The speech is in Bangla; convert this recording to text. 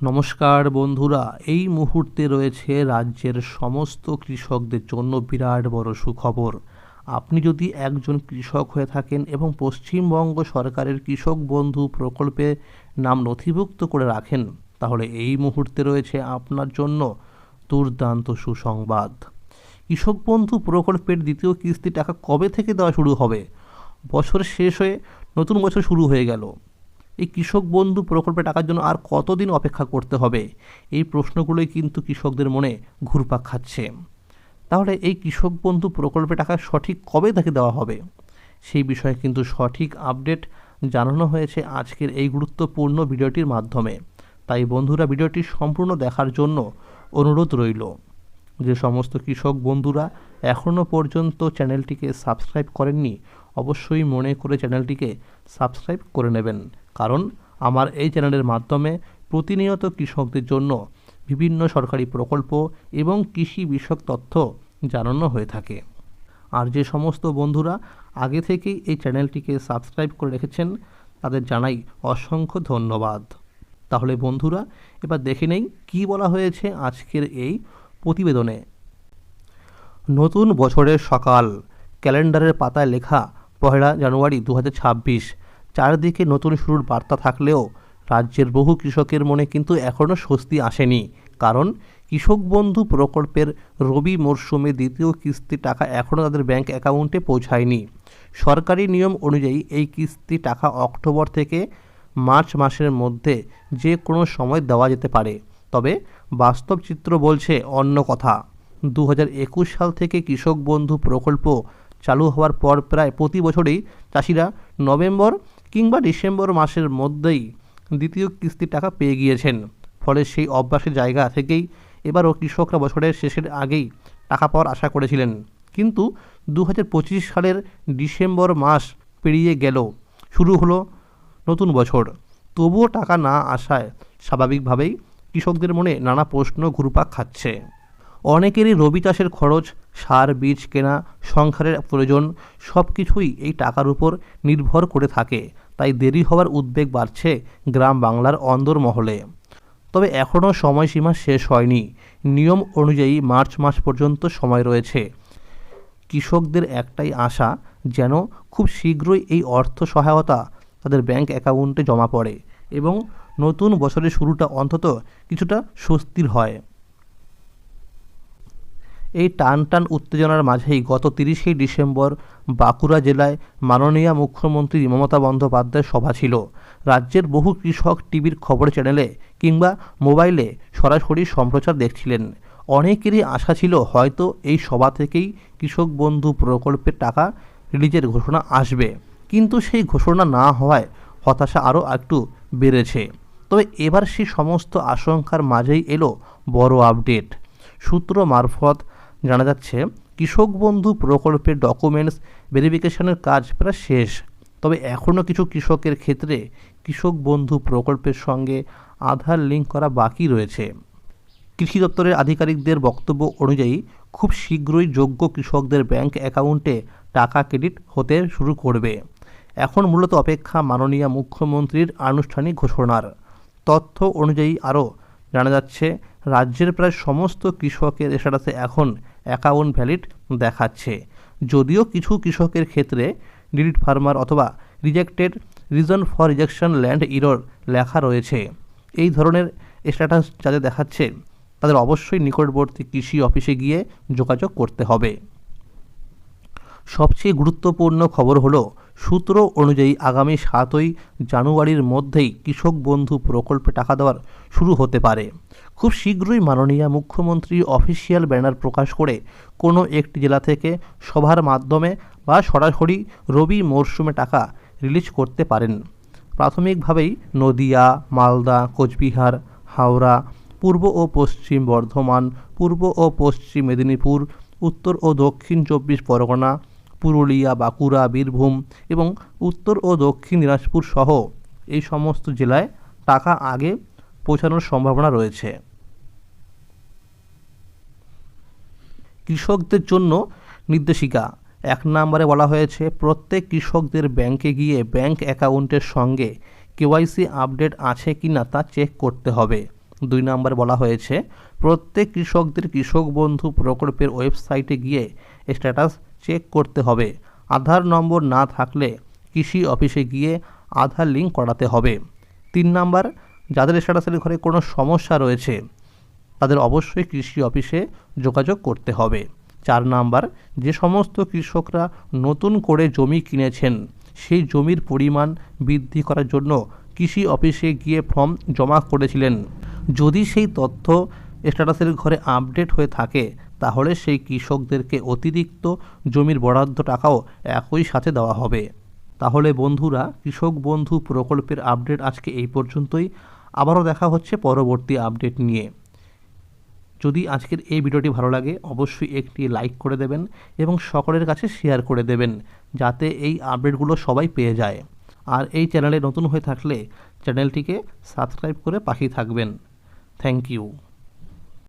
নমস্কার বন্ধুরা, এই মুহূর্তে রয়েছে রাজ্যের সমস্ত কৃষকদের জন্য বিরাট বড় সুখবর। আপনি যদি একজন কৃষক হয়ে থাকেন এবং পশ্চিমবঙ্গ সরকারের কৃষক বন্ধু প্রকল্পে নাম নথিভুক্ত করে রাখেন, তাহলে এই মুহূর্তে রয়েছে আপনার জন্য দুর্দান্ত সুসংবাদ। কৃষক বন্ধু প্রকল্পের দ্বিতীয় কিস্তি টাকা কবে থেকে দেওয়া শুরু হবে? বছর শেষ হয়ে নতুন বছর শুরু হয়ে গেল। এই কৃষক বন্ধু প্রকল্পে টাকার জন্য আর কতদিন অপেক্ষা করতে হবে? এই প্রশ্নগুলোই কিন্তু কৃষকদের মনে ঘুরপাক খাচ্ছে। তাহলে এই কৃষক বন্ধু প্রকল্পে টাকা সঠিক কবে থেকে দেওয়া হবে, সেই বিষয়ে কিন্তু সঠিক আপডেট জানানো হয়েছে আজকের এই গুরুত্বপূর্ণ ভিডিওটির মাধ্যমে। তাই বন্ধুরা, ভিডিওটি সম্পূর্ণ দেখার জন্য অনুরোধ রইল। যে সমস্ত কৃষক বন্ধুরা এখনও পর্যন্ত চ্যানেলটিকে সাবস্ক্রাইব করেননি, অবশ্যই মনে করে চ্যানেলটিকে সাবস্ক্রাইব করে নেবেন, কারণ আমার এই চ্যানেলের মাধ্যমে প্রতিনিয়ত কৃষকদের জন্য বিভিন্ন সরকারি প্রকল্প এবং কৃষি বিষয়ক তথ্য জানানো হয়ে থাকে। আর যে সমস্ত বন্ধুরা আগে থেকেই এই চ্যানেলটিকে সাবস্ক্রাইব করে রেখেছেন, তাদের জানাই অসংখ্য ধন্যবাদ। তাহলে বন্ধুরা, এবার দেখে নেই কী বলা হয়েছে আজকের এই প্রতিবেদনে। নতুন বছরের সকাল, ক্যালেন্ডারের পাতায় লেখা 1 জানুয়ারি 2026। চারদিকে নতুন শুরুর বার্তা থাকলেও রাজ্যের বহু কৃষকের মনে কিন্তু এখনও স্বস্তি আসেনি, কারণ কৃষক বন্ধু প্রকল্পের রবি মরশুমে দ্বিতীয় কিস্তি টাকা এখনও তাদের ব্যাংক অ্যাকাউন্টে পৌঁছায়নি। সরকারি নিয়ম অনুযায়ী এই কিস্তি টাকা অক্টোবর থেকে মার্চ মাসের মধ্যে যে কোনো সময় দেওয়া যেতে পারে। তবে বাস্তব চিত্র বলছে অন্য কথা। 2021 সাল থেকে কৃষক বন্ধু প্রকল্প চালু হওয়ার পর প্রায় প্রতি বছরই চাষিরা নভেম্বর কিংবা ডিসেম্বর মাসের মধ্যেই দ্বিতীয় কিস্তির টাকা পেয়ে গিয়েছেন। ফলে সেই অভ্যাসের জায়গা থেকেই এবারও কৃষকরা বছরের শেষের আগেই টাকা পাওয়ার আশা করেছিলেন। কিন্তু 2025 সালের ডিসেম্বর মাস পেরিয়ে গেল, শুরু হলো নতুন বছর, তবুও টাকা না আসায় স্বাভাবিকভাবেই কৃষকদের মনে নানা প্রশ্ন ঘুরপাক খাচ্ছে। অনেকেরই রবি চাষের খরচ, সার বীজ কেনা, সংসারের প্রয়োজন সব কিছুই এই টাকার উপর নির্ভর করে থাকে। তাই দেরি হওয়ার উদ্বেগ বাড়ছে গ্রাম বাংলার অন্দরমহলে। তবে এখনও সময়সীমা শেষ হয়নি। নিয়ম অনুযায়ী মার্চ মাস পর্যন্ত সময় রয়েছে। কৃষকদের একটাই আশা, যেন খুব শীঘ্রই এই অর্থ সহায়তা তাদের ব্যাংক অ্যাকাউন্টে জমা পড়ে এবং নতুন বছরের শুরুটা অন্তত কিছুটা স্বস্তির হয়। এই টান উত্তেজনার মাঝেই গত 30শে ডিসেম্বর বাঁকুড়া জেলায় মাননীয় মুখ্যমন্ত্রী মমতা বন্দ্যোপাধ্যায়ের সভা ছিল। রাজ্যের বহু কৃষক টিভির খবর চ্যানেলে কিংবা মোবাইলে সরাসরি সম্প্রচার দেখছিলেন। অনেকেরই আশা ছিল হয়তো এই সভা থেকেই কৃষক বন্ধু প্রকল্পের টাকা রিলিজের ঘোষণা আসবে, কিন্তু সেই ঘোষণা না হওয়ায় হতাশা আরও একটু বেড়েছে। তবে এবার সেই সমস্ত আশঙ্কার মাঝেই এলো বড় আপডেট। সূত্র মারফত জানা যাচ্ছে, কৃষক বন্ধু প্রকল্পের ডকুমেন্টস ভেরিফিকেশনের কাজ প্রায় শেষ। তবে এখনও কিছু কৃষকের ক্ষেত্রে কৃষক বন্ধু প্রকল্পের সঙ্গে আধার লিঙ্ক করা বাকি রয়েছে। কৃষি দপ্তরের আধিকারিকদের বক্তব্য অনুযায়ী খুব শীঘ্রই যোগ্য কৃষকদের ব্যাংক অ্যাকাউন্টে টাকা ক্রেডিট হতে শুরু করবে। এখন মূলত অপেক্ষা মাননীয় মুখ্যমন্ত্রীর আনুষ্ঠানিক ঘোষণার। তথ্য অনুযায়ী আরও জানা যাচ্ছে, রাজ্যের প্রায় সমস্ত কৃষকের স্ট্যাটাসে এখন অ্যাকাউন্ট ভ্যালিড দেখাচ্ছে। যদিও কিছু কৃষকের ক্ষেত্রে ডিলিট ফার্মার অথবা rejected reason for rejection land error লেখা রয়েছে। এই ধরনের স্ট্যাটাস যাদের দেখাচ্ছে, তাদের অবশ্যই নিকটবর্তী কৃষি অফিসে গিয়ে যোগাযোগ করতে হবে। সবচেয়ে গুরুত্বপূর্ণ খবর হলো, সূত্র অনুযায়ী আগামী 7ই জানুয়ারির মধ্যেই কৃষক বন্ধু প্রকল্পে টাকা দেওয়ার শুরু হতে পারে। খুব শীঘ্রই মাননীয় মুখ্যমন্ত্রী অফিসিয়াল ব্যানার প্রকাশ করে কোনো একটি জেলা থেকে সভার মাধ্যমে বা সরাসরি রবি মরশুমে টাকা রিলিজ করতে পারেন। প্রাথমিকভাবেই নদিয়া, মালদা, কোচবিহার, হাওড়া, পূর্ব ও পশ্চিম বর্ধমান, পূর্ব ও পশ্চিম মেদিনীপুর, উত্তর ও দক্ষিণ 24 পরগনা, পুরুলিয়া, বাঁকুড়া, বীরভূম এবং উত্তর ও দক্ষিণ দিনাজপুর সহ এই সমস্ত জেলায় টাকা আগে পৌঁছানোর সম্ভাবনা রয়েছে। কৃষকদের জন্য নির্দেশিকা 1 নম্বরে বলা হয়েছে, প্রত্যেক কৃষকদের ব্যাংকে গিয়ে ব্যাংক অ্যাকাউন্টের সঙ্গে কেওয়াইসি আপডেট আছে কি না তা চেক করতে হবে। 2 নম্বরে বলা হয়েছে প্রত্যেক কৃষকদের কৃষক বন্ধু প্রকল্পের ওয়েবসাইটে গিয়ে স্ট্যাটাস চেক করতে হবে। আধার নম্বর না থাকলে কৃষি অফিসে গিয়ে আধার লিঙ্ক করাতে হবে। 3 নম্বর, যাদের স্ট্যাটাসের ঘরে কোনো সমস্যা রয়েছে তাদের অবশ্যই কৃষি অফিসে যোগাযোগ করতে হবে। 4 নম্বর, যে সমস্ত কৃষকরা নতুন করে জমি কিনেছেন সেই জমির পরিমাণ বৃদ্ধি করার জন্য কৃষি অফিসে গিয়ে ফর্ম জমা করেছিলেন, যদি সেই তথ্য স্ট্যাটাসের ঘরে আপডেট হয়ে থাকে তাহলে সেই কৃষকদেরকে অতিরিক্ত জমির বরাদ্দ টাকাও একই সাথে দেওয়া হবে। তাহলে বন্ধুরা, কৃষক বন্ধু প্রকল্পের আপডেট আজকে এই পর্যন্তই। আবারও দেখা হচ্ছে পরবর্তী আপডেট নিয়ে। যদি আজকের এই ভিডিওটি ভালো লাগে অবশ্যই একটি লাইক করে দেবেন এবং সকলের কাছে শেয়ার করে দেবেন যাতে এই আপডেটগুলো সবাই পেয়ে যায়। আর এই চ্যানেলে নতুন হয়ে থাকলে চ্যানেলটিকে সাবস্ক্রাইব করে পাশেই থাকবেন। Thank you.